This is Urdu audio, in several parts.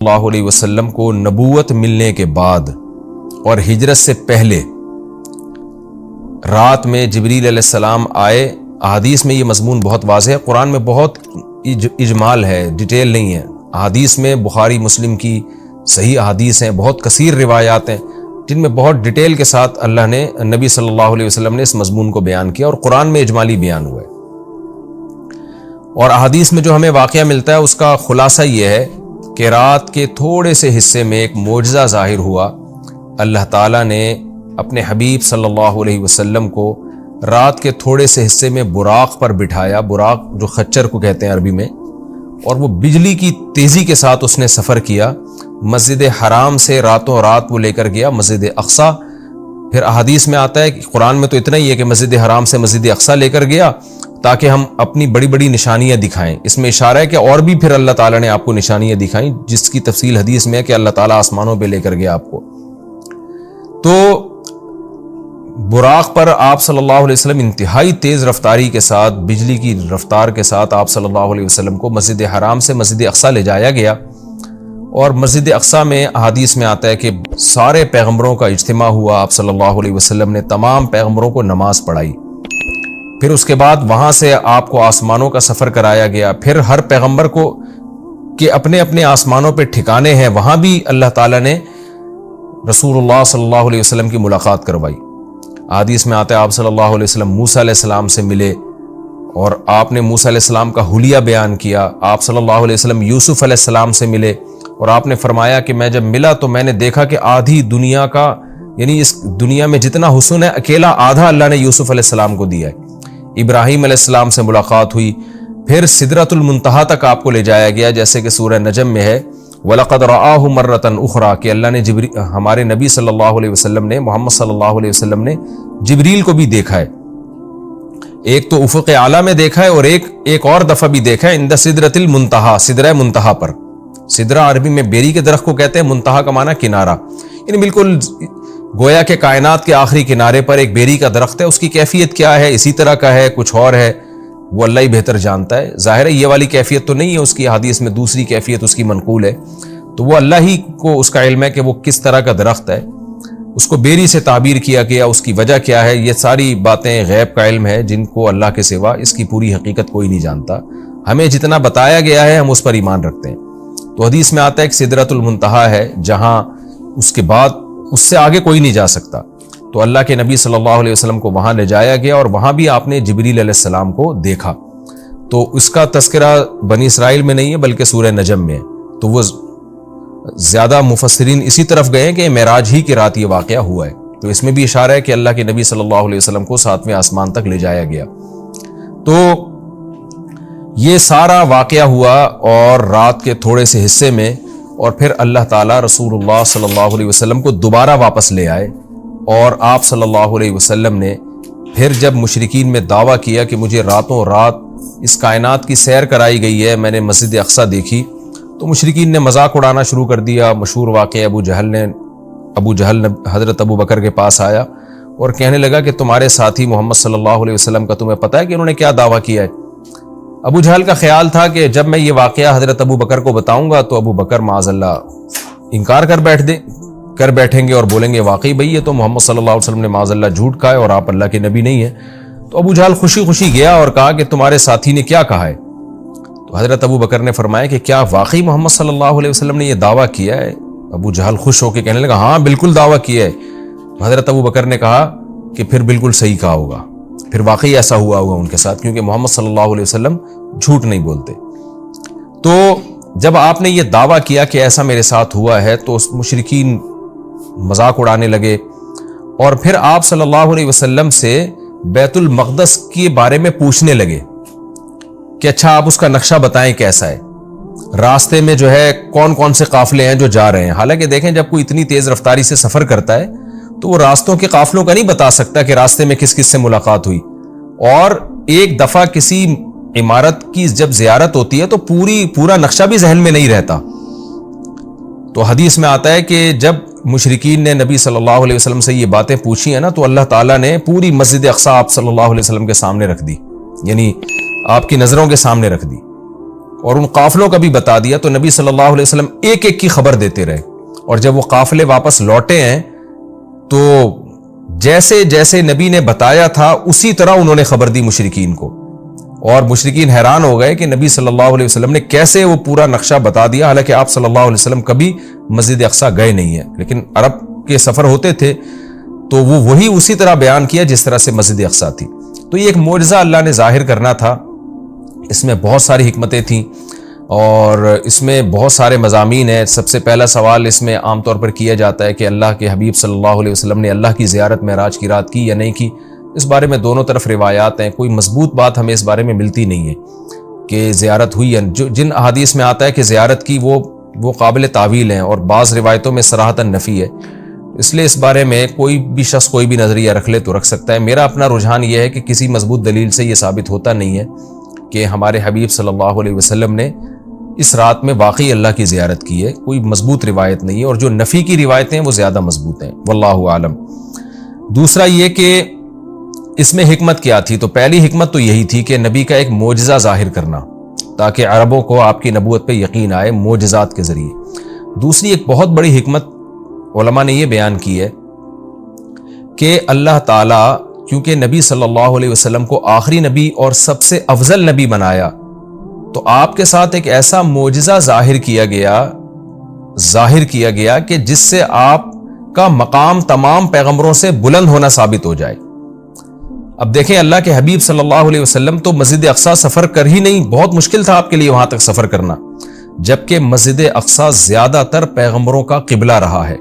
اللہ علیہ وسلم کو نبوت ملنے کے بعد اور ہجرت سے پہلے رات میں جبریل علیہ السلام آئے. احادیث میں یہ مضمون بہت واضح ہے، قرآن میں بہت اجمال ہے، ڈیٹیل نہیں ہے. احادیث میں بخاری مسلم کی صحیح احادیث ہیں، بہت کثیر روایات ہیں جن میں بہت ڈیٹیل کے ساتھ اللہ نے، نبی صلی اللہ علیہ وسلم نے اس مضمون کو بیان کیا اور قرآن میں اجمالی بیان ہوا ہے. اور احادیث میں جو ہمیں واقعہ ملتا ہے اس کا خلاصہ یہ ہے کہ رات کے تھوڑے سے حصے میں ایک معجزہ ظاہر ہوا. اللہ تعالیٰ نے اپنے حبیب صلی اللہ علیہ وسلم کو رات کے تھوڑے سے حصے میں براق پر بٹھایا، براق جو خچر کو کہتے ہیں عربی میں، اور وہ بجلی کی تیزی کے ساتھ اس نے سفر کیا. مسجد حرام سے راتوں رات وہ لے کر گیا مسجد اقصیٰ. پھر احادیث میں آتا ہے کہ قرآن میں تو اتنا ہی ہے کہ مسجد حرام سے مسجد اقصیٰ لے کر گیا تاکہ ہم اپنی بڑی بڑی نشانیاں دکھائیں. اس میں اشارہ ہے کہ اور بھی پھر اللہ تعالیٰ نے آپ کو نشانیاں دکھائیں، جس کی تفصیل حدیث میں ہے کہ اللہ تعالیٰ آسمانوں پہ لے کر گیا آپ کو. تو براق پر آپ صلی اللہ علیہ وسلم انتہائی تیز رفتاری کے ساتھ، بجلی کی رفتار کے ساتھ آپ صلی اللہ علیہ وسلم کو مسجد حرام سے مسجد اقصیٰ لے جایا گیا. اور مسجد اقصیٰ میں احادیث میں آتا ہے کہ سارے پیغمبروں کا اجتماع ہوا. آپ صلی اللہ علیہ وسلم نے تمام پیغمبروں کو نماز پڑھائی. پھر اس کے بعد وہاں سے آپ کو آسمانوں کا سفر کرایا گیا. پھر ہر پیغمبر کو کہ اپنے اپنے آسمانوں پہ ٹھکانے ہیں، وہاں بھی اللہ تعالیٰ نے رسول اللہ صلی اللہ علیہ وسلم کی ملاقات کروائی. حدیث میں آتا ہے آپ صلی اللہ علیہ وسلم موسیٰ علیہ السلام سے ملے اور آپ نے موسیٰ علیہ السلام کا حلیہ بیان کیا. آپ صلی اللہ علیہ وسلم یوسف علیہ السلام سے ملے اور آپ نے فرمایا کہ میں جب ملا تو میں نے دیکھا کہ آدھی دنیا کا، یعنی اس دنیا میں جتنا حسن ہے اکیلا آدھا اللہ نے یوسف علیہ السلام کو دیا ہے. ابراہیم علیہ السلام سے ملاقات ہوئی. پھر سدرۃ المنتہا تک آپ کو لے جایا گیا، جیسے کہ سورہ نجم میں ہے وَلَقَدْ رَآهُ مَرَّةً أُخْرَىٰ کہ اللہ نے ہمارے نبی صلی اللہ علیہ وسلم نے، محمد صلی اللہ علیہ وسلم نے جبریل کو بھی دیکھا ہے. ایک تو افق اعلیٰ میں دیکھا ہے اور ایک اور دفعہ بھی دیکھا ہے عند سدرۃ المنتہا، سدرہ منتہا پر. سدرہ عربی میں بیری کے درخت کو کہتے ہیں، منتہا کا معنی کنارہ، یعنی بالکل گویا کہ کائنات کے آخری کنارے پر ایک بیری کا درخت ہے. اس کی کیفیت کیا ہے، اسی طرح کا ہے، کچھ اور ہے، وہ اللہ ہی بہتر جانتا ہے. ظاہر ہے یہ والی کیفیت تو نہیں ہے اس کی، حدیث میں دوسری کیفیت اس کی منقول ہے، تو وہ اللہ ہی کو اس کا علم ہے کہ وہ کس طرح کا درخت ہے. اس کو بیری سے تعبیر کیا گیا، اس کی وجہ کیا ہے، یہ ساری باتیں غیب کا علم ہے جن کو اللہ کے سوا اس کی پوری حقیقت کوئی نہیں جانتا. ہمیں جتنا بتایا گیا ہے ہم اس پر ایمان رکھتے ہیں. تو حدیث میں آتا ہے کہ سدرۃ المنتہا ہے جہاں اس کے بعد اس سے آگے کوئی نہیں جا سکتا. تو اللہ کے نبی صلی اللہ علیہ وسلم کو وہاں لے جایا گیا اور وہاں بھی آپ نے جبریل علیہ السلام کو دیکھا. تو اس کا تذکرہ بنی اسرائیل میں نہیں ہے بلکہ سورہ نجم میں ہے. تو وہ زیادہ مفسرین اسی طرف گئے ہیں کہ معراج ہی کی رات یہ واقعہ ہوا ہے. تو اس میں بھی اشارہ ہے کہ اللہ کے نبی صلی اللہ علیہ وسلم کو 7ویں آسمان تک لے جایا گیا. تو یہ سارا واقعہ ہوا اور رات کے تھوڑے سے حصے میں، اور پھر اللہ تعالیٰ رسول اللہ صلی اللہ علیہ وسلم کو دوبارہ واپس لے آئے. اور آپ صلی اللہ علیہ وسلم نے پھر جب مشرکین میں دعویٰ کیا کہ مجھے راتوں رات اس کائنات کی سیر کرائی گئی ہے، میں نے مسجد اقصیٰ دیکھی، تو مشرکین نے مذاق اڑانا شروع کر دیا. مشہور واقعہ ابو جہل حضرت ابو بکر کے پاس آیا اور کہنے لگا کہ تمہارے ساتھی محمد صلی اللہ علیہ وسلم کا تمہیں پتہ ہے کہ انہوں نے کیا دعویٰ کیا ہے؟ ابو جہل کا خیال تھا کہ جب میں یہ واقعہ حضرت ابو بکر کو بتاؤں گا تو ابو بکر معاذ اللہ انکار کر بیٹھیں گے اور بولیں گے واقعی بھئی یہ تو محمد صلی اللہ علیہ وسلم نے معاذ اللہ جھوٹ کہا ہے اور آپ اللہ کے نبی نہیں ہیں. تو ابو جہل خوشی خوشی گیا اور کہا کہ تمہارے ساتھی نے کیا کہا ہے؟ تو حضرت ابو بکر نے فرمایا کہ کیا واقعی محمد صلی اللہ علیہ وسلم نے یہ دعویٰ کیا ہے؟ ابو جہل خوش ہو کے کہنے لگا ہاں بالکل دعویٰ کیا ہے. تو حضرت ابو بکر نے کہا کہ پھر بالکل صحیح کہا ہوگا، پھر واقعی ایسا ہوا ہوگا ان کے ساتھ، کیونکہ محمد صلی اللہ علیہ وسلم جھوٹ نہیں بولتے. تو جب آپ نے یہ دعویٰ کیا کہ ایسا میرے ساتھ ہوا ہے تو مشرکین مذاق اڑانے لگے اور پھر آپ صلی اللہ علیہ وسلم سے بیت المقدس کے بارے میں پوچھنے لگے کہ اچھا آپ اس کا نقشہ بتائیں کیسا ہے، راستے میں جو ہے کون کون سے قافلے ہیں جو جا رہے ہیں. حالانکہ دیکھیں جب کوئی اتنی تیز رفتاری سے سفر کرتا ہے تو وہ راستوں کے قافلوں کا نہیں بتا سکتا کہ راستے میں کس کس سے ملاقات ہوئی. اور ایک دفعہ کسی عمارت کی جب زیارت ہوتی ہے تو پورا نقشہ بھی ذہن میں نہیں رہتا. تو حدیث میں آتا ہے کہ جب مشرکین نے نبی صلی اللہ علیہ وسلم سے یہ باتیں پوچھی ہیں نا تو اللہ تعالیٰ نے پوری مسجد اقصیٰ آپ صلی اللہ علیہ وسلم کے سامنے رکھ دی، یعنی آپ کی نظروں کے سامنے رکھ دی. اور ان قافلوں کا بھی بتا دیا، تو نبی صلی اللہ علیہ وسلم ایک ایک کی خبر دیتے رہے، اور جب وہ قافلے واپس لوٹے ہیں تو جیسے جیسے نبی نے بتایا تھا اسی طرح انہوں نے خبر دی مشرکین کو، اور مشرکین حیران ہو گئے کہ نبی صلی اللہ علیہ وسلم نے کیسے وہ پورا نقشہ بتا دیا، حالانکہ آپ صلی اللہ علیہ وسلم کبھی مسجد اقصیٰ گئے نہیں ہیں، لیکن عرب کے سفر ہوتے تھے تو وہ وہی اسی طرح بیان کیا جس طرح سے مسجد اقصیٰ تھی۔ تو یہ ایک معجزہ اللہ نے ظاہر کرنا تھا، اس میں بہت ساری حکمتیں تھیں اور اس میں بہت سارے مضامین ہیں۔ سب سے پہلا سوال اس میں عام طور پر کیا جاتا ہے کہ اللہ کے حبیب صلی اللہ علیہ وسلم نے اللہ کی زیارت معراج کی رات کی یا نہیں کی۔ اس بارے میں دونوں طرف روایات ہیں، کوئی مضبوط بات ہمیں اس بارے میں ملتی نہیں ہے کہ زیارت ہوئی یا جن احادیث میں آتا ہے کہ زیارت کی وہ قابل تعویل ہیں، اور بعض روایتوں میں صراحتاً نفی ہے، اس لیے اس بارے میں کوئی بھی شخص کوئی بھی نظریہ رکھ لے تو رکھ سکتا ہے۔ میرا اپنا رجحان یہ ہے کہ کسی مضبوط دلیل سے یہ ثابت ہوتا نہیں ہے کہ ہمارے حبیب صلی اللہ علیہ وسلم نے اس رات میں واقعی اللہ کی زیارت کی ہے، کوئی مضبوط روایت نہیں ہے، اور جو نفی کی روایتیں ہیں وہ زیادہ مضبوط ہیں، واللہ عالم۔ دوسرا یہ کہ اس میں حکمت کیا تھی، تو پہلی حکمت تو یہی تھی کہ نبی کا ایک معجزہ ظاہر کرنا تاکہ عربوں کو آپ کی نبوت پہ یقین آئے معجزات کے ذریعے۔ دوسری ایک بہت بڑی حکمت علماء نے یہ بیان کی ہے کہ اللہ تعالیٰ کیونکہ نبی صلی اللہ علیہ وسلم کو آخری نبی اور سب سے افضل نبی بنایا، تو آپ کے ساتھ ایک ایسا معجزہ ظاہر کیا گیا کہ جس سے آپ کا مقام تمام پیغمبروں سے بلند ہونا ثابت ہو جائے۔ اب دیکھیں اللہ کے حبیب صلی اللہ علیہ وسلم تو مسجد اقصیٰ سفر کر ہی نہیں، بہت مشکل تھا آپ کے لیے وہاں تک سفر کرنا، جبکہ مسجد اقصیٰ زیادہ تر پیغمبروں کا قبلہ رہا ہے۔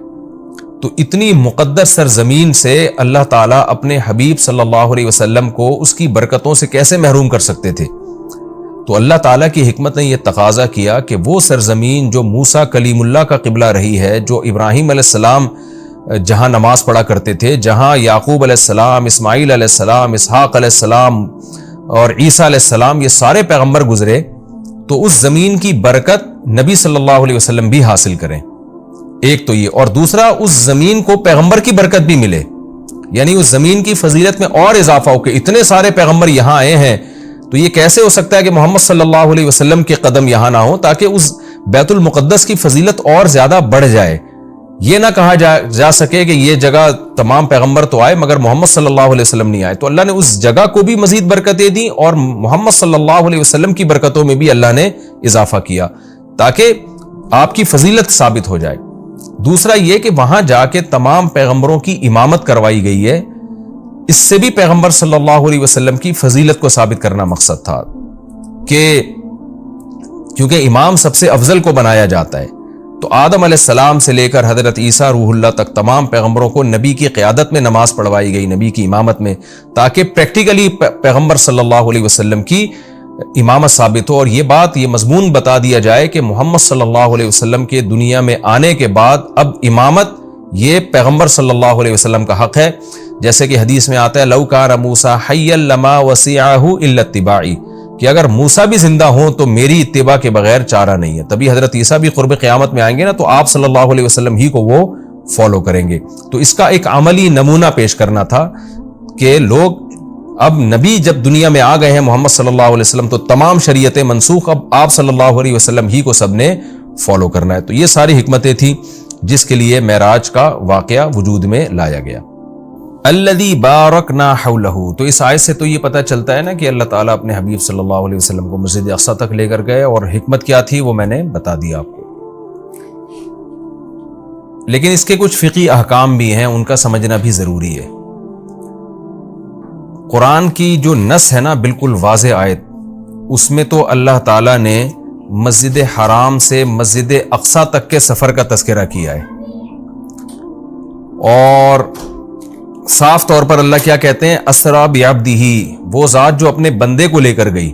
تو اتنی مقدس سرزمین سے اللہ تعالیٰ اپنے حبیب صلی اللہ علیہ وسلم کو اس کی برکتوں سے کیسے محروم کر سکتے تھے؟ تو اللہ تعالیٰ کی حکمت نے یہ تقاضا کیا کہ وہ سرزمین جو موسیٰ کلیم اللہ کا قبلہ رہی ہے، جو ابراہیم علیہ السلام جہاں نماز پڑھا کرتے تھے، جہاں یعقوب علیہ السلام، اسماعیل علیہ السلام، اسحاق علیہ السلام اور عیسیٰ علیہ السلام، یہ سارے پیغمبر گزرے، تو اس زمین کی برکت نبی صلی اللہ علیہ وسلم بھی حاصل کریں، ایک تو یہ، اور دوسرا اس زمین کو پیغمبر کی برکت بھی ملے، یعنی اس زمین کی فضیلت میں اور اضافہ ہو کہ اتنے سارے پیغمبر یہاں آئے ہیں، تو یہ کیسے ہو سکتا ہے کہ محمد صلی اللہ علیہ وسلم کے قدم یہاں نہ ہو، تاکہ اس بیت المقدس کی فضیلت اور زیادہ بڑھ جائے، یہ نہ کہا جا سکے کہ یہ جگہ تمام پیغمبر تو آئے مگر محمد صلی اللہ علیہ وسلم نہیں آئے۔ تو اللہ نے اس جگہ کو بھی مزید برکتیں دی اور محمد صلی اللہ علیہ وسلم کی برکتوں میں بھی اللہ نے اضافہ کیا تاکہ آپ کی فضیلت ثابت ہو جائے۔ دوسرا یہ کہ وہاں جا کے تمام پیغمبروں کی امامت کروائی گئی ہے، اس سے بھی پیغمبر صلی اللہ علیہ وسلم کی فضیلت کو ثابت کرنا مقصد تھا کہ کیونکہ امام سب سے افضل کو بنایا جاتا ہے، تو آدم علیہ السلام سے لے کر حضرت عیسیٰ روح اللہ تک تمام پیغمبروں کو نبی کی قیادت میں نماز پڑھوائی گئی، نبی کی امامت میں، تاکہ پریکٹیکلی پیغمبر صلی اللہ علیہ وسلم کی امامت ثابت ہو، اور یہ مضمون بتا دیا جائے کہ محمد صلی اللہ علیہ وسلم کے دنیا میں آنے کے بعد اب امامت یہ پیغمبر صلی اللہ علیہ وسلم کا حق ہے، جیسے کہ حدیث میں آتا ہے لو کان موسیٰ حیا لما وسعہ الا اتباعی، کہ اگر موسیٰ بھی زندہ ہوں تو میری اتباع کے بغیر چارہ نہیں ہے۔ تبھی حضرت عیسیٰ بھی قرب قیامت میں آئیں گے نا، تو آپ صلی اللہ علیہ وسلم ہی کو وہ فالو کریں گے۔ تو اس کا ایک عملی نمونہ پیش کرنا تھا کہ لوگ اب نبی جب دنیا میں آ گئے ہیں محمد صلی اللہ علیہ وسلم، تو تمام شریعتیں منسوخ، اب آپ صلی اللہ علیہ وسلم ہی کو سب نے فالو کرنا ہے۔ تو یہ ساری حکمتیں تھیں جس کے لیے معراج کا واقعہ وجود میں لایا گیا۔ الذی بارکنا حولہ، تو اس آیت سے تو یہ پتہ چلتا ہے نا کہ اللہ تعالیٰ اپنے حبیب صلی اللہ علیہ وسلم کو مسجد اقصیٰ تک لے کر گئے، اور حکمت کیا تھی وہ میں نے بتا دیا آپ کو۔ لیکن اس کے کچھ فقہی احکام بھی ہیں، ان کا سمجھنا بھی ضروری ہے۔ قرآن کی جو نص ہے نا بالکل واضح آیت، اس میں تو اللہ تعالیٰ نے مسجد حرام سے مسجد اقصیٰ تک کے سفر کا تذکرہ کیا ہے، اور صاف طور پر اللہ کیا کہتے ہیں، اسریٰ بعبدہ، وہ ذات جو اپنے بندے کو لے کر گئی۔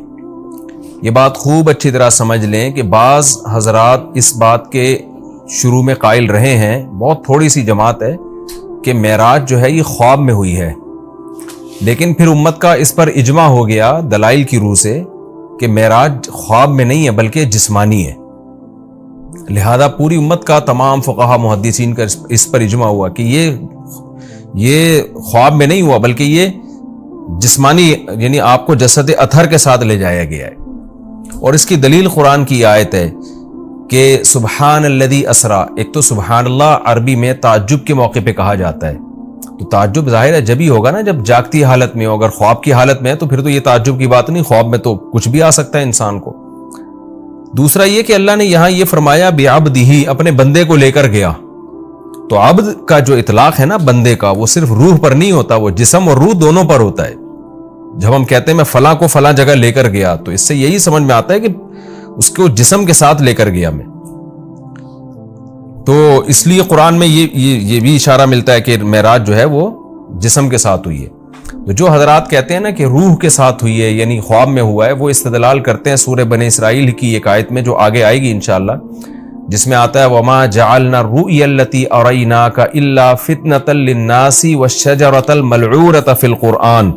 یہ بات خوب اچھی طرح سمجھ لیں کہ بعض حضرات اس بات کے شروع میں قائل رہے ہیں، بہت تھوڑی سی جماعت ہے، کہ معراج جو ہے یہ خواب میں ہوئی ہے، لیکن پھر امت کا اس پر اجماع ہو گیا دلائل کی روح سے کہ معراج خواب میں نہیں ہے بلکہ جسمانی ہے، لہذا پوری امت کا تمام فقہا محدثین کا اس پر اجماع ہوا کہ یہ خواب میں نہیں ہوا بلکہ یہ جسمانی، یعنی آپ کو جسد اطہر کے ساتھ لے جایا گیا ہے۔ اور اس کی دلیل قرآن کی آیت ہے کہ سبحان الذی اسرا. ایک تو سبحان اللہ عربی میں تعجب کے موقع پہ کہا جاتا ہے، تو تعجب ظاہر ہے جب ہی ہوگا نا جب جاگتی حالت میں ہو. اگر خواب کی حالت میں ہے تو پھر تو یہ تعجب کی بات نہیں، خواب میں تو کچھ بھی آ سکتا ہے انسان کو. دوسرا یہ کہ اللہ نے یہاں یہ فرمایا بعبدہ، اپنے بندے کو لے کر گیا. تو عبد کا جو اطلاق ہے نا بندے کا، وہ صرف روح پر نہیں ہوتا، وہ جسم اور روح دونوں پر ہوتا ہے. جب ہم کہتے ہیں میں فلاں کو فلاں جگہ لے کر گیا، تو اس سے یہی سمجھ میں آتا ہے کہ اس کو جسم کے ساتھ لے کر گیا میں. تو اس لیے قرآن میں یہ بھی اشارہ ملتا ہے کہ معراج جو ہے وہ جسم کے ساتھ ہوئی ہے. تو جو حضرات کہتے ہیں نا کہ روح کے ساتھ ہوئی ہے یعنی خواب میں ہوا ہے، وہ استدلال کرتے ہیں سورہ بنی اسرائیل کی ایک آیت میں جو آگے آئے گی انشاءاللہ، جس میں آتا ہے وَمَا جَعَلْنَا الرُّؤْيَا الَّتِي أَرَيْنَاكَ إِلَّا فِتْنَةً لِلنَّاسِ وَالشَّجَرَةَ الْمَلْعُونَةَ فِي الْقُرْآنِ.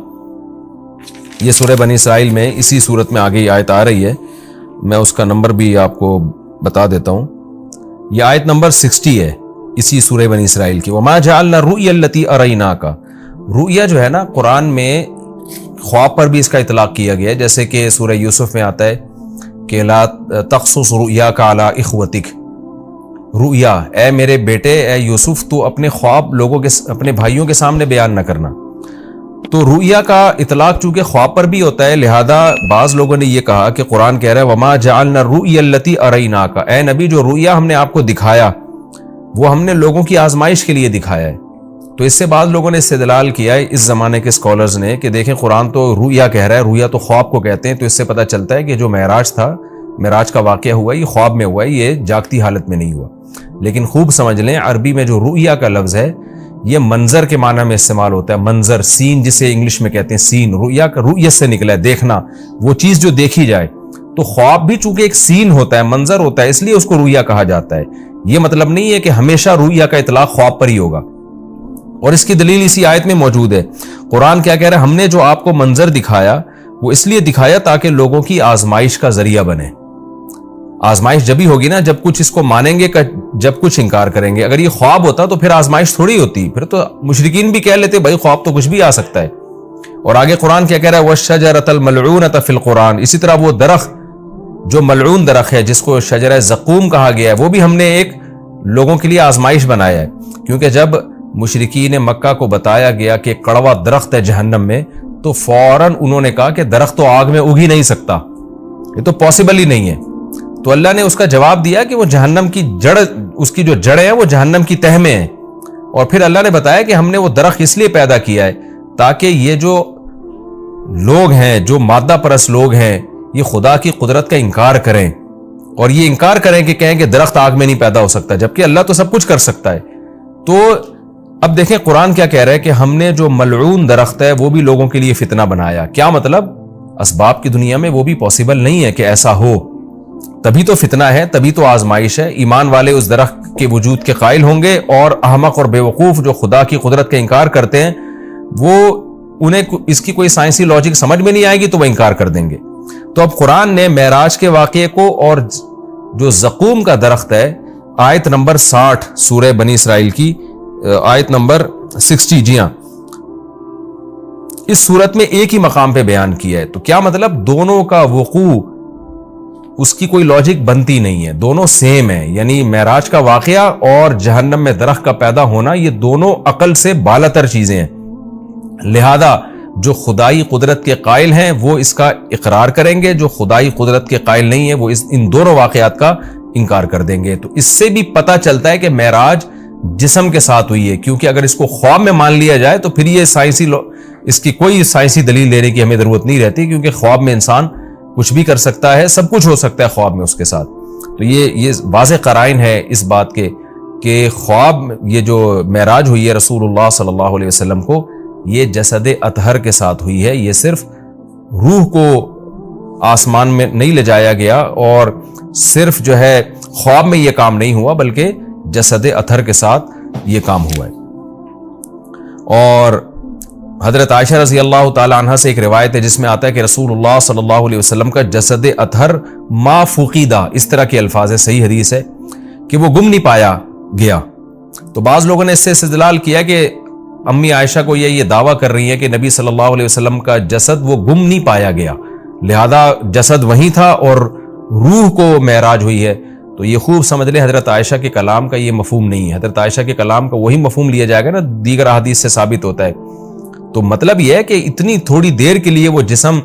یہ سورہ بنی اسرائیل میں اسی صورت میں آگے آیت آ رہی ہے، میں اس کا نمبر بھی آپ کو بتا دیتا ہوں. یہ آیت نمبر 60 ہے اسی سورہ بنی اسرائیل کی. وَمَا جَعَلْنَا الرُّؤْيَا الَّتِي أَرَيْنَاكَ. رؤیا جو ہے نا قرآن میں خواب پر بھی اس کا اطلاق کیا گیا ہے، جیسے کہ سورہ یوسف میں آتا ہے کہ لا تقصص رؤیاک علی اخوتک. رؤیا، اے میرے بیٹے اے یوسف تو اپنے خواب لوگوں کے اپنے بھائیوں کے سامنے بیان نہ کرنا. تو رؤیا کا اطلاق چونکہ خواب پر بھی ہوتا ہے، لہذا بعض لوگوں نے یہ کہا کہ قرآن کہہ رہا ہے وما جعلنا الرؤیا التي اریناک، اے نبی جو رؤیا ہم نے آپ کو دکھایا وہ ہم نے لوگوں کی آزمائش کے لیے دکھایا ہے. تو اس سے بعض لوگوں نے استدلال کیا ہے اس زمانے کے اسکالرز نے کہ دیکھیں قرآن تو رؤیا کہہ رہا ہے، رؤیا تو خواب کو کہتے ہیں، تو اس سے پتہ چلتا ہے کہ جو معراج تھا، معراج کا واقعہ ہوا یہ خواب میں ہوا ہے، یہ جاگتی حالت میں نہیں ہوا. لیکن خوب سمجھ لیں عربی میں جو رؤیا کا لفظ ہے یہ منظر کے معنی میں استعمال ہوتا ہے. منظر، سین جسے انگلش میں کہتے ہیں سین. رؤیا کا رؤیت سے نکلا ہے، دیکھنا، وہ چیز جو دیکھی جائے. تو خواب بھی چونکہ ایک سین ہوتا ہے، منظر ہوتا ہے، اس لیے اس کو رؤیا کہا جاتا ہے. یہ مطلب نہیں ہے کہ ہمیشہ رؤیا کا اطلاق خواب پر ہی ہوگا. اور اس کی دلیل اسی آیت میں موجود ہے. قرآن کیا کہہ رہا ہے؟ ہم نے جو آپ کو منظر دکھایا وہ اس لیے دکھایا تاکہ لوگوں کی آزمائش کا ذریعہ بنے. آزمائش جب ہی ہوگی نا جب کچھ اس کو مانیں گے، جب کچھ انکار کریں گے. اگر یہ خواب ہوتا تو پھر آزمائش تھوڑی ہوتی، پھر تو مشرکین بھی کہہ لیتے بھائی خواب تو کچھ بھی آ سکتا ہے. اور آگے قرآن کیا کہہ رہا ہے وَالشَّجَرَةَ الْمَلْعُونَةَ فِي الْقُرْآنِ. اسی طرح وہ درخت جو ملعون درخت ہے جس کو شجرہ زقوم کہا گیا ہے، وہ بھی ہم نے ایک لوگوں کے لیے آزمائش بنایا ہے. کیونکہ جب مشرکین مکہ کو بتایا گیا کہ کڑوا درخت ہے جہنم میں، تو فوراً انہوں نے کہا کہ درخت تو آگ میں اگ ہی نہیں سکتا، یہ تو پاسبل ہی نہیں ہے. تو اللہ نے اس کا جواب دیا کہ وہ جہنم کی جڑ، اس کی جو جڑیں ہیں وہ جہنم کی تہ میں ہیں. اور پھر اللہ نے بتایا کہ ہم نے وہ درخت اس لیے پیدا کیا ہے تاکہ یہ جو لوگ ہیں، جو مادہ پرست لوگ ہیں، یہ خدا کی قدرت کا انکار کریں، اور یہ انکار کریں کہ کہیں کہ درخت آگ میں نہیں پیدا ہو سکتا، جبکہ اللہ تو سب کچھ کر سکتا ہے. تو اب دیکھیں قرآن کیا کہہ رہا ہے کہ ہم نے جو ملعون درخت ہے وہ بھی لوگوں کے لیے فتنہ بنایا. کیا مطلب؟ اسباب کی دنیا میں وہ بھی پاسبل نہیں ہے کہ ایسا ہو، تبھی تو فتنہ ہے، تبھی تو آزمائش ہے. ایمان والے اس درخت کے وجود کے قائل ہوں گے، اور احمق اور بے وقوف جو خدا کی قدرت کا انکار کرتے ہیں وہ انہیں اس کی کوئی سائنسی لاجک سمجھ میں نہیں آئے گی تو وہ انکار کر دیں گے. تو اب قرآن نے معراج کے واقعے کو اور جو زقوم کا درخت ہے، آیت نمبر 60 سورہ بنی اسرائیل کی آیت نمبر 60، جی ہاں، اس صورت میں ایک ہی مقام پہ بیان کیا ہے. تو کیا مطلب؟ دونوں کا وقوع اس کی کوئی لاجک بنتی نہیں ہے، دونوں سیم ہیں. یعنی معراج کا واقعہ اور جہنم میں درخت کا پیدا ہونا یہ دونوں عقل سے بالاتر چیزیں ہیں. لہذا جو خدائی قدرت کے قائل ہیں وہ اس کا اقرار کریں گے، جو خدائی قدرت کے قائل نہیں ہیں وہ ان دونوں واقعات کا انکار کر دیں گے. تو اس سے بھی پتہ چلتا ہے کہ معراج جسم کے ساتھ ہوئی ہے، کیونکہ اگر اس کو خواب میں مان لیا جائے تو پھر یہ اس کی کوئی سائنسی دلیل دینے کی ہمیں ضرورت نہیں رہتی، کیونکہ خواب میں انسان کچھ بھی کر سکتا ہے، سب کچھ ہو سکتا ہے خواب میں اس کے ساتھ. تو یہ واضح قرائن ہے اس بات کے کہ خواب یہ جو معراج ہوئی ہے رسول اللہ صلی اللہ علیہ وسلم کو، یہ جسد اطہر کے ساتھ ہوئی ہے. یہ صرف روح کو آسمان میں نہیں لے جایا گیا، اور صرف جو ہے خواب میں یہ کام نہیں ہوا، بلکہ جسد اطہر کے ساتھ یہ کام ہوا ہے. اور حضرت عائشہ رضی اللہ تعالی عنہ سے ایک روایت ہے جس میں آتا ہے کہ رسول اللہ صلی اللہ علیہ وسلم کا جسد اطہر ما فقیدہ، اس طرح کے الفاظ ہے، صحیح حدیث ہے کہ وہ گم نہیں پایا گیا. تو بعض لوگوں نے اس سے استدلال کیا کہ امی عائشہ کو یہ دعویٰ کر رہی ہے کہ نبی صلی اللہ علیہ وسلم کا جسد وہ گم نہیں پایا گیا، لہذا جسد وہیں تھا اور روح کو معراج ہوئی ہے. تو یہ خوب سمجھ لیں حضرت عائشہ کے کلام کا یہ مفہوم نہیں ہے. حضرت عائشہ کے کلام کا وہی مفہوم لیا جائے گا نا دیگر احادیث سے ثابت ہوتا ہے. تو مطلب یہ ہے کہ اتنی تھوڑی دیر کے لیے وہ جسم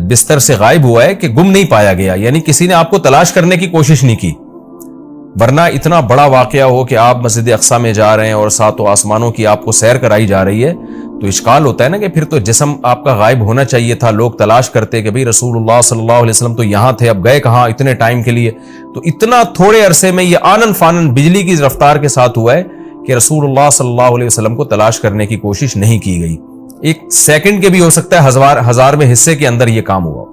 بستر سے غائب ہوا ہے کہ گم نہیں پایا گیا، یعنی کسی نے آپ کو تلاش کرنے کی کوشش نہیں کی. ورنہ اتنا بڑا واقعہ ہو کہ آپ مسجد اقصیٰ میں جا رہے ہیں اور ساتوں آسمانوں کی آپ کو سیر کرائی جا رہی ہے تو اشکال ہوتا ہے نا کہ پھر تو جسم آپ کا غائب ہونا چاہیے تھا. لوگ تلاش کرتے کہ بھئی رسول اللہ صلی اللہ علیہ وسلم تو یہاں تھے، اب گئے کہاں اتنے ٹائم کے لیے. تو اتنا تھوڑے عرصے میں یہ آنن فانن بجلی کی رفتار کے ساتھ ہوا ہے کہ رسول اللہ صلی اللہ علیہ وسلم کو تلاش کرنے کی کوشش نہیں کی گئی. ایک سیکنڈ کے بھی ہو سکتا ہے ہزارویں حصے کے اندر یہ کام ہوا.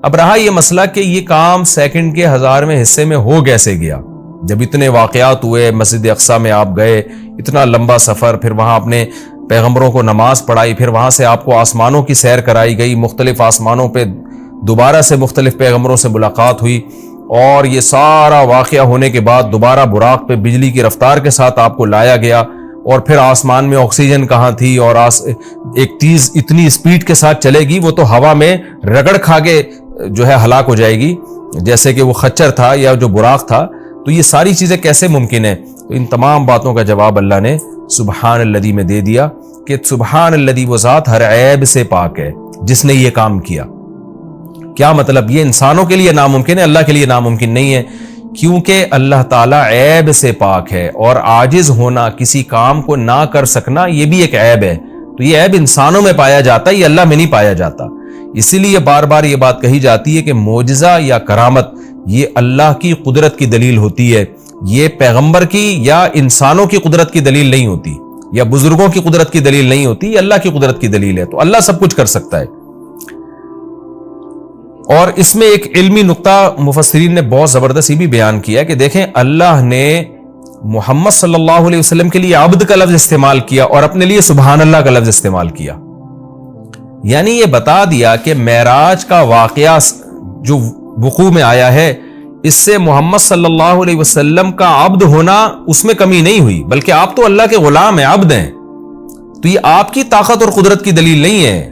اب رہا یہ مسئلہ کہ یہ کام سیکنڈ کے ہزارویں حصے میں ہو کیسے گیا. جب اتنے واقعات ہوئے، مسجد اقصیٰ میں آپ گئے، اتنا لمبا سفر، پھر وہاں اپنے پیغمبروں کو نماز پڑھائی، پھر وہاں سے آپ کو آسمانوں کی سیر کرائی گئی، مختلف آسمانوں پہ دوبارہ سے مختلف پیغمبروں سے ملاقات ہوئی، اور یہ سارا واقعہ ہونے کے بعد دوبارہ براق پہ بجلی کی رفتار کے ساتھ آپ کو لایا گیا، اور پھر آسمان میں آکسیجن کہاں تھی، اور ایک تیز اتنی اسپیڈ کے ساتھ چلے گی وہ تو ہوا میں رگڑ کھا کے جو ہے ہلاک ہو جائے گی جیسے کہ وہ خچر تھا یا جو براق تھا. تو یہ ساری چیزیں کیسے ممکن ہیں؟ تو ان تمام باتوں کا جواب اللہ نے سبحان الذی میں دے دیا کہ سبحان الذی، وہ ذات ہر عیب سے پاک ہے جس نے یہ کام کیا. کیا مطلب؟ یہ انسانوں کے لیے ناممکن ہے، اللہ کے لیے ناممکن نہیں ہے، کیونکہ اللہ تعالیٰ عیب سے پاک ہے، اور عاجز ہونا، کسی کام کو نہ کر سکنا، یہ بھی ایک عیب ہے. تو یہ عیب انسانوں میں پایا جاتا ہے، یہ اللہ میں نہیں پایا جاتا. اسی لیے بار بار یہ بات کہی جاتی ہے کہ معجزہ یا کرامت یہ اللہ کی قدرت کی دلیل ہوتی ہے، یہ پیغمبر کی یا انسانوں کی قدرت کی دلیل نہیں ہوتی، یا بزرگوں کی قدرت کی دلیل نہیں ہوتی، یہ اللہ کی قدرت کی دلیل ہے. تو اللہ سب کچھ کر سکتا ہے. اور اس میں ایک علمی نقطہ مفسرین نے بہت زبردست یہ بھی بیان کیا کہ دیکھیں اللہ نے محمد صلی اللہ علیہ وسلم کے لیے عبد کا لفظ استعمال کیا اور اپنے لیے سبحان اللہ کا لفظ استعمال کیا. یعنی یہ بتا دیا کہ معراج کا واقعہ جو وقوع میں آیا ہے اس سے محمد صلی اللہ علیہ وسلم کا عبد ہونا اس میں کمی نہیں ہوئی، بلکہ آپ تو اللہ کے غلام ہیں، عبد ہیں. تو یہ آپ کی طاقت اور قدرت کی دلیل نہیں ہے،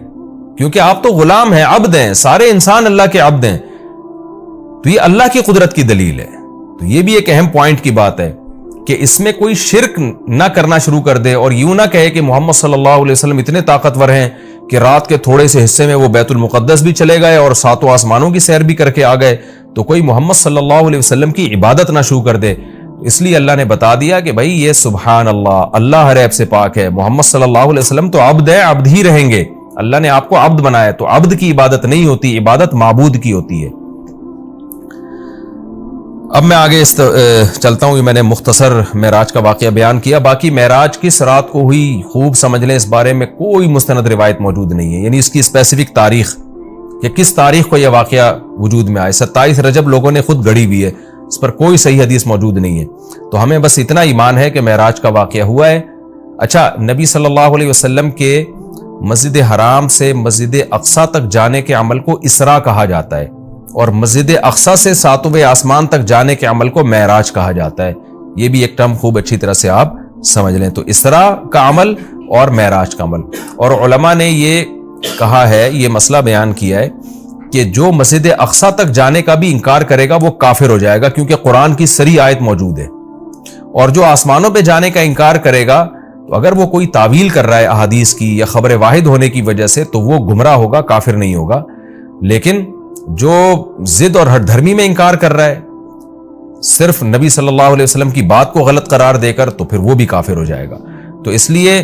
کیونکہ آپ تو غلام ہیں، عبد ہیں، سارے انسان اللہ کے عبد ہیں. تو یہ اللہ کی قدرت کی دلیل ہے. تو یہ بھی ایک اہم پوائنٹ کی بات ہے کہ اس میں کوئی شرک نہ کرنا شروع کر دے اور یوں نہ کہے کہ محمد صلی اللہ علیہ وسلم اتنے طاقتور ہیں کہ رات کے تھوڑے سے حصے میں وہ بیت المقدس بھی چلے گئے اور ساتوں آسمانوں کی سیر بھی کر کے آ گئے، تو کوئی محمد صلی اللہ علیہ وسلم کی عبادت نہ شروع کر دے. اس لیے اللہ نے بتا دیا کہ بھائی یہ سبحان اللہ، اللہ ہر عیب سے پاک ہے، محمد صلی اللہ علیہ وسلم تو عبد ہے، عبد ہی رہیں گے. اللہ نے آپ کو عبد بنایا، تو عبد کی عبادت نہیں ہوتی، عبادت معبود کی ہوتی ہے. اب میں آگے چلتا ہوں. میں نے مختصر معراج کا واقعہ بیان کیا، باقی معراج کس رات کو ہوئی خوب سمجھ لیں، اس بارے میں کوئی مستند روایت موجود نہیں ہے، یعنی اس کی اسپیسیفک تاریخ کہ کس تاریخ کو یہ واقعہ وجود میں آئے. 27 رجب لوگوں نے خود گڑی ہوئی ہے، اس پر کوئی صحیح حدیث موجود نہیں ہے. تو ہمیں بس اتنا ایمان ہے کہ معراج کا واقعہ ہوا ہے. اچھا، نبی صلی اللہ علیہ وسلم کے مسجد حرام سے مسجد اقصیٰ تک جانے کے عمل کو اسراء کہا جاتا ہے، اور مسجد اقصیٰ سے ساتویں آسمان تک جانے کے عمل کو معراج کہا جاتا ہے. یہ بھی ایک ٹرم خوب اچھی طرح سے آپ سمجھ لیں. تو اسراء کا عمل اور معراج کا عمل. اور علماء نے یہ کہا ہے، یہ مسئلہ بیان کیا ہے کہ جو مسجد اقصیٰ تک جانے کا بھی انکار کرے گا وہ کافر ہو جائے گا، کیونکہ قرآن کی صریح آیت موجود ہے. اور جو آسمانوں پہ جانے کا انکار کرے گا تو اگر وہ کوئی تعویل کر رہا ہے احادیث کی یا خبر واحد ہونے کی وجہ سے تو وہ گمراہ ہوگا، کافر نہیں ہوگا. لیکن جو ضد اور ہٹ دھرمی میں انکار کر رہا ہے صرف نبی صلی اللہ علیہ وسلم کی بات کو غلط قرار دے کر، تو پھر وہ بھی کافر ہو جائے گا. تو اس لیے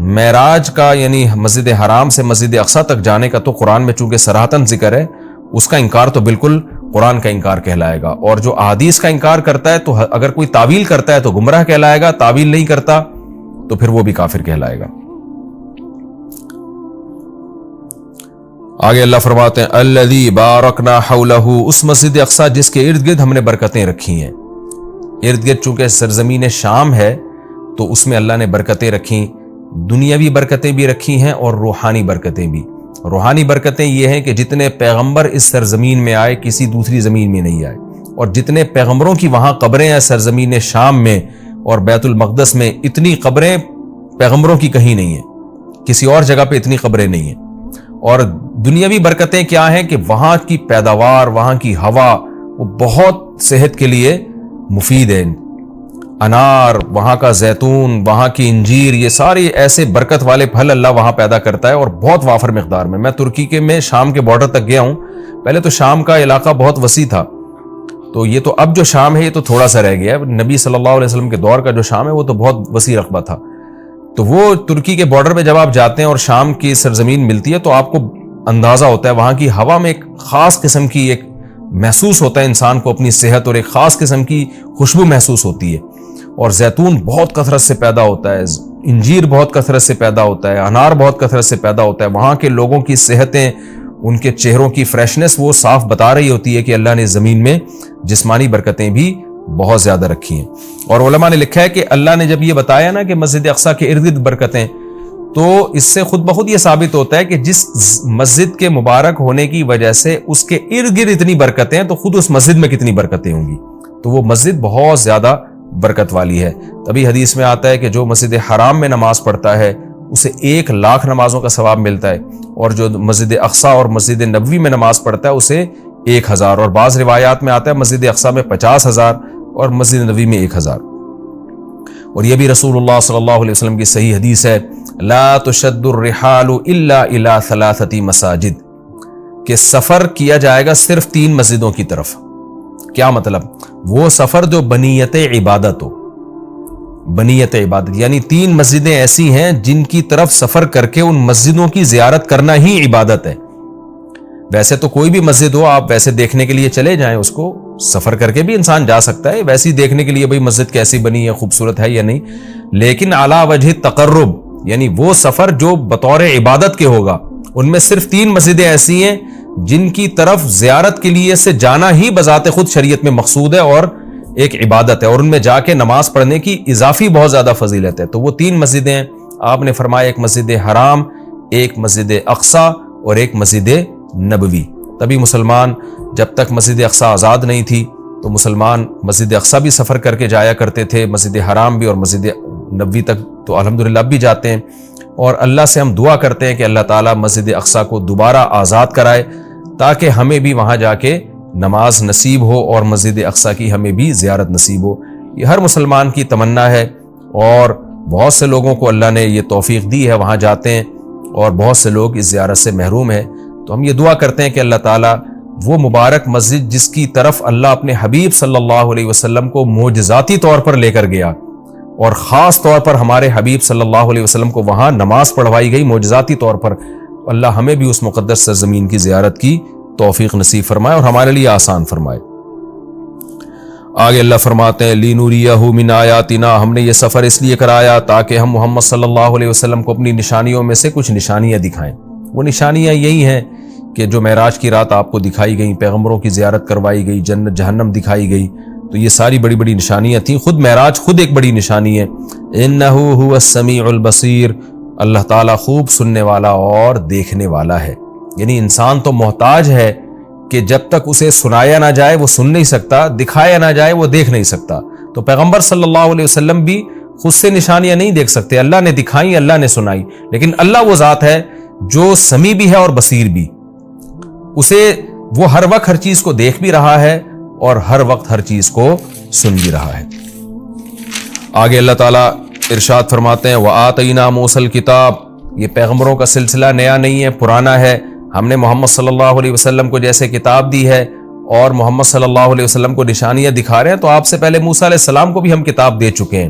معراج کا یعنی مسجد حرام سے مسجد اقصیٰ تک جانے کا تو قرآن میں چونکہ صراحتاً ذکر ہے، اس کا انکار تو بالکل قرآن کا انکار کہلائے گا. اور جو احادیث کا انکار کرتا ہے تو اگر کوئی تعویل کرتا ہے تو گمراہ کہلائے گا، تعویل نہیں کرتا تو پھر وہ بھی کافر کہلائے گا. آگے اللہ فرماتے ہیں الذی بارکنا حولہ، اس مسجد اقصیٰ جس کے ارد گرد ہم نے برکتیں رکھی ہیں. ارد گرد چونکہ سرزمین شام ہے تو اس میں اللہ نے برکتیں رکھی، دنیاوی برکتیں بھی رکھی ہیں اور روحانی برکتیں بھی. روحانی برکتیں یہ ہیں کہ جتنے پیغمبر اس سرزمین میں آئے کسی دوسری زمین میں نہیں آئے، اور جتنے پیغمبروں کی وہاں قبریں ہیں سرزمین شام میں اور بیت المقدس میں، اتنی قبریں پیغمبروں کی کہیں نہیں ہیں، کسی اور جگہ پہ اتنی قبریں نہیں ہیں. اور دنیاوی برکتیں کیا ہیں کہ وہاں کی پیداوار، وہاں کی ہوا وہ بہت صحت کے لیے مفید ہے. انار، وہاں کا زیتون، وہاں کی انجیر، یہ سارے ایسے برکت والے پھل اللہ وہاں پیدا کرتا ہے اور بہت وافر مقدار میں. میں ترکی کے میں شام کے بارڈر تک گیا ہوں. پہلے تو شام کا علاقہ بہت وسیع تھا، تو یہ تو اب جو شام ہے یہ تو تھوڑا سا رہ گیا ہے. نبی صلی اللہ علیہ وسلم کے دور کا جو شام ہے وہ تو بہت وسیع رقبہ تھا. تو وہ ترکی کے بارڈر پہ جب آپ جاتے ہیں اور شام کی سرزمین ملتی ہے تو آپ کو اندازہ ہوتا ہے وہاں کی ہوا میں ایک خاص قسم کی ایک محسوس ہوتا ہے انسان کو اپنی صحت، اور ایک خاص قسم کی خوشبو محسوس ہوتی ہے. اور زیتون بہت کثرت سے پیدا ہوتا ہے، انجیر بہت کثرت سے پیدا ہوتا ہے، انار بہت کثرت سے پیدا ہوتا ہے. وہاں کے لوگوں کی صحتیں، ان کے چہروں کی فریشنس وہ صاف بتا رہی ہوتی ہے کہ اللہ نے زمین میں جسمانی برکتیں بھی بہت زیادہ رکھی ہیں. اور علماء نے لکھا ہے کہ اللہ نے جب یہ بتایا نا کہ مسجد اقصیٰ کے ارد گرد برکتیں، تو اس سے خود بخود یہ ثابت ہوتا ہے کہ جس مسجد کے مبارک ہونے کی وجہ سے اس کے ارد گرد اتنی برکتیں ہیں تو خود اس مسجد میں کتنی برکتیں ہوں گی. تو وہ مسجد بہت زیادہ برکت والی ہے. تبھی حدیث میں آتا ہے کہ جو مسجد حرام میں نماز پڑھتا ہے اسے 1,00,000 نمازوں کا ثواب ملتا ہے، اور جو مسجد اقصیٰ اور مسجد نبوی میں نماز پڑھتا ہے اسے 1,000. اور بعض روایات میں آتا ہے مسجد اقصیٰ میں 50,000 اور مسجد نبوی میں 1,000. اور یہ بھی رسول اللہ صلی اللہ علیہ وسلم کی صحیح حدیث ہے، لا تشد الرحال الا الى 3 مساجد، کہ سفر کیا جائے گا صرف 3 مسجدوں کی طرف. کیا مطلب؟ وہ سفر جو بنیت عبادت ہو. بنیت عبادت یعنی 3 مسجدیں ایسی ہیں جن کی طرف سفر کر کے ان مسجدوں کی زیارت کرنا ہی عبادت ہے. ویسے تو کوئی بھی مسجد ہو آپ ویسے دیکھنے کے لیے چلے جائیں، اس کو سفر کر کے بھی انسان جا سکتا ہے ویسے ہی دیکھنے کے لیے بھئی مسجد کیسی بنی ہے، خوبصورت ہے یا نہیں. لیکن اعلیٰ وجہ تقرب یعنی وہ سفر جو بطور عبادت کے ہوگا، ان میں صرف 3 مسجدیں ایسی ہیں جن کی طرف زیارت کے لیے سے جانا ہی بذات خود شریعت میں مقصود ہے اور ایک عبادت ہے، اور ان میں جا کے نماز پڑھنے کی اضافی بہت زیادہ فضیلت ہے. تو وہ 3 مسجدیں ہیں آپ نے فرمایا، ایک مسجد حرام، ایک مسجد اقصیٰ اور ایک مسجد نبوی. تبھی مسلمان جب تک مسجد اقصیٰ آزاد نہیں تھی تو مسلمان مسجد اقصیٰ بھی سفر کر کے جایا کرتے تھے، مسجد حرام بھی، اور مسجد نبوی تک تو الحمدللہ اب بھی جاتے ہیں. اور اللہ سے ہم دعا کرتے ہیں کہ اللہ تعالیٰ مسجد اقصیٰ کو دوبارہ آزاد کرائے تاکہ ہمیں بھی وہاں جا کے نماز نصیب ہو اور مسجد اقصیٰ کی ہمیں بھی زیارت نصیب ہو. یہ ہر مسلمان کی تمنا ہے، اور بہت سے لوگوں کو اللہ نے یہ توفیق دی ہے، وہاں جاتے ہیں، اور بہت سے لوگ اس زیارت سے محروم ہیں. تو ہم یہ دعا کرتے ہیں کہ اللہ تعالیٰ وہ مبارک مسجد جس کی طرف اللہ اپنے حبیب صلی اللہ علیہ وسلم کو معجزاتی طور پر لے کر گیا، اور خاص طور پر ہمارے حبیب صلی اللہ علیہ وسلم کو وہاں نماز پڑھوائی گئی معجزاتی طور پر، اللہ ہمیں بھی اس مقدس سرزمین کی زیارت کی توفیق نصیب فرمائے اور ہمارے لیے آسان فرمائے. آگے اللہ فرماتے ہیں لِنُرِيَهُ مِنْ آیَاتِنَا، ہم نے یہ سفر اس لیے کرایا تاکہ ہم محمد صلی اللہ علیہ وسلم کو اپنی نشانیوں میں سے کچھ نشانیاں دکھائیں. وہ نشانیاں یہی ہیں کہ جو معراج کی رات آپ کو دکھائی گئی، پیغمبروں کی زیارت کروائی گئی، جنت جہنم دکھائی گئی، تو یہ ساری بڑی بڑی نشانیاں تھیں. خود معراج خود ایک بڑی نشانی ہے. اِنَّهُ هُوَ السَّمِيعُ الْبَصِيرُ، اللہ تعالیٰ خوب سننے والا اور دیکھنے والا ہے. یعنی انسان تو محتاج ہے کہ جب تک اسے سنایا نہ جائے وہ سن نہیں سکتا، دکھایا نہ جائے وہ دیکھ نہیں سکتا. تو پیغمبر صلی اللہ علیہ وسلم بھی خود سے نشانیاں نہیں دیکھ سکتے، اللہ نے دکھائیں، اللہ نے سنائی. لیکن اللہ وہ ذات ہے جو سمیع بھی ہے اور بصیر بھی، اسے وہ ہر وقت ہر چیز کو دیکھ بھی رہا ہے اور ہر وقت ہر چیز کو سن بھی رہا ہے. آگے اللہ تعالیٰ ارشاد فرماتے ہیں وَآتَيْنَا مُوسَى الْكِتَابَ، یہ پیغمبروں کا سلسلہ نیا نہیں ہے، پرانا ہے. ہم نے محمد صلی اللہ علیہ وسلم کو جیسے کتاب دی ہے اور محمد صلی اللہ علیہ وسلم کو نشانیاں دکھا رہے ہیں، تو آپ سے پہلے موسیٰ علیہ السلام کو بھی ہم کتاب دے چکے ہیں.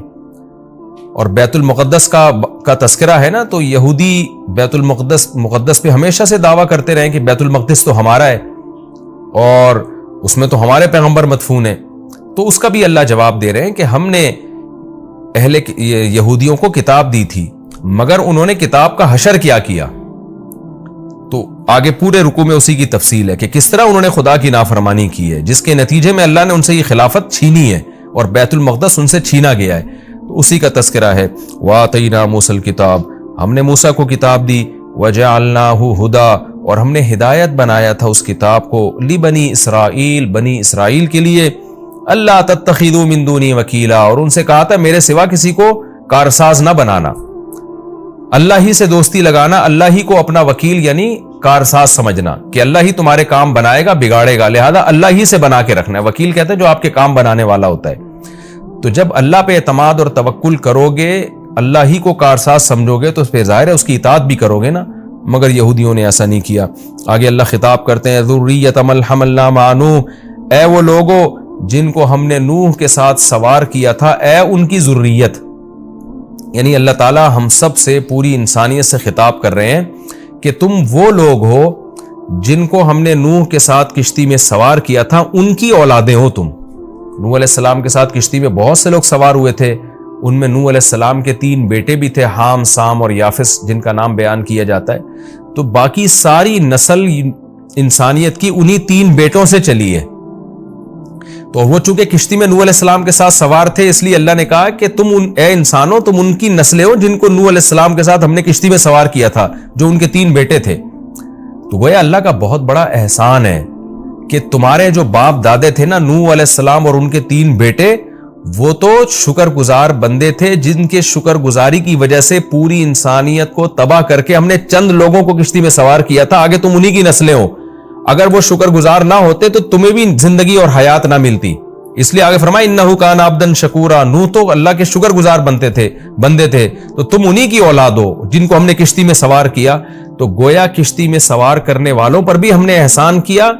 اور بیت المقدس کا تذکرہ ہے نا، تو یہودی بیت المقدس پہ ہمیشہ سے دعویٰ کرتے رہے کہ بیت المقدس تو ہمارا ہے اور اس میں تو ہمارے پیغمبر مدفون ہیں. تو اس کا بھی اللہ جواب دے رہے ہیں کہ ہم نے اہل یہودیوں کو کتاب دی تھی، مگر انہوں نے کتاب کا حشر کیا. تو آگے پورے رکوع میں اسی کی تفصیل ہے کہ کس طرح انہوں نے خدا کی نافرمانی کی ہے، جس کے نتیجے میں اللہ نے ان سے یہ خلافت چھینی ہے اور بیت المقدس ان سے چھینا گیا ہے. تو اسی کا تذکرہ ہے وَآتَيْنَا مُوسَى الْكِتَابَ، ہم نے موسیٰ کو کتاب دی، وَجَعَلْنَاهُ هُدًى، اور ہم نے ہدایت بنایا تھا اس کتاب کو، لِبَنِي اسرائیل، بنی اسرائیل کے لیے، اللہ تتخذوا من دونی وکیلا، اور ان سے کہا تھا میرے سوا کسی کو کارساز نہ بنانا، اللہ ہی سے دوستی لگانا، اللہ ہی کو اپنا وکیل یعنی کارساز سمجھنا کہ اللہ ہی تمہارے کام بنائے گا بگاڑے گا، لہذا اللہ ہی سے بنا کے رکھنا ہے۔ وکیل کہتے ہیں جو آپ کے کام بنانے والا ہوتا ہے۔ تو جب اللہ پہ اعتماد اور توکل کرو گے، اللہ ہی کو کارساز سمجھو گے، تو اس پہ ظاہر ہے اس کی اطاعت بھی کرو گے نا۔ مگر یہودیوں نے ایسا نہیں کیا۔ آگے اللہ خطاب کرتے ہیں ذریۃ من حملنا مع نوح، اے وہ لوگوں جن کو ہم نے نوح کے ساتھ سوار کیا تھا، اے ان کی ذریت، یعنی اللہ تعالیٰ ہم سب سے، پوری انسانیت سے خطاب کر رہے ہیں کہ تم وہ لوگ ہو جن کو ہم نے نوح کے ساتھ کشتی میں سوار کیا تھا، ان کی اولادیں ہو تم۔ نوح علیہ السلام کے ساتھ کشتی میں بہت سے لوگ سوار ہوئے تھے، ان میں نوح علیہ السلام کے 3 بیٹے بھی تھے، حام، سام اور یافس، جن کا نام بیان کیا جاتا ہے۔ تو باقی ساری نسل انسانیت کی انہی 3 بیٹوں سے چلی ہے۔ تو وہ چونکہ کشتی میں نوح علیہ السلام کے ساتھ سوار تھے، اس لیے اللہ نے کہا کہ تم اے انسانوں، تم ان کی نسلیں ہو جن کو نوح علیہ السلام کے ساتھ ہم نے کشتی میں سوار کیا تھا، جو ان کے 3 بیٹے تھے۔ تو گویا اللہ کا بہت بڑا احسان ہے کہ تمہارے جو باپ دادے تھے نا، نوح علیہ السلام اور ان کے 3 بیٹے، وہ تو شکر گزار بندے تھے، جن کے شکر گزاری کی وجہ سے پوری انسانیت کو تباہ کر کے ہم نے چند لوگوں کو کشتی میں سوار کیا تھا۔ آگے تم انہی کی نسلیں ہو۔ اگر وہ شکر گزار نہ ہوتے تو تمہیں بھی زندگی اور حیات نہ ملتی۔ اس لیے آگے فرمایا انہ کان عبدا شکورا، نوح تو اللہ کے شکر گزار بندے تھے، تو تم انہی کی اولاد ہو جن کو ہم نے کشتی میں سوار کیا۔ تو گویا کشتی میں سوار کرنے والوں پر بھی ہم نے احسان کیا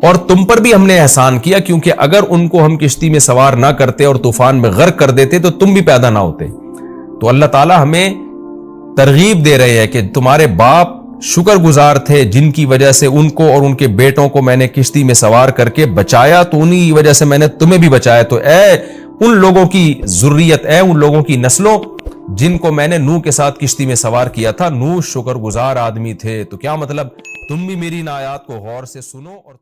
اور تم پر بھی ہم نے احسان کیا، کیونکہ اگر ان کو ہم کشتی میں سوار نہ کرتے اور طوفان میں غرق کر دیتے تو تم بھی پیدا نہ ہوتے۔ تو اللہ تعالی ہمیں ترغیب دے رہے ہیں کہ تمہارے باپ شکر گزار تھے، جن کی وجہ سے ان کو اور ان کے بیٹوں کو میں نے کشتی میں سوار کر کے بچایا، تو انہی کی وجہ سے میں نے تمہیں بھی بچایا۔ تو اے ان لوگوں کی ذریت، اے ان لوگوں کی نسلوں جن کو میں نے نوح کے ساتھ کشتی میں سوار کیا تھا، نوح شکر گزار آدمی تھے۔ تو کیا مطلب، تم بھی میری ان آیات کو غور سے سنو اور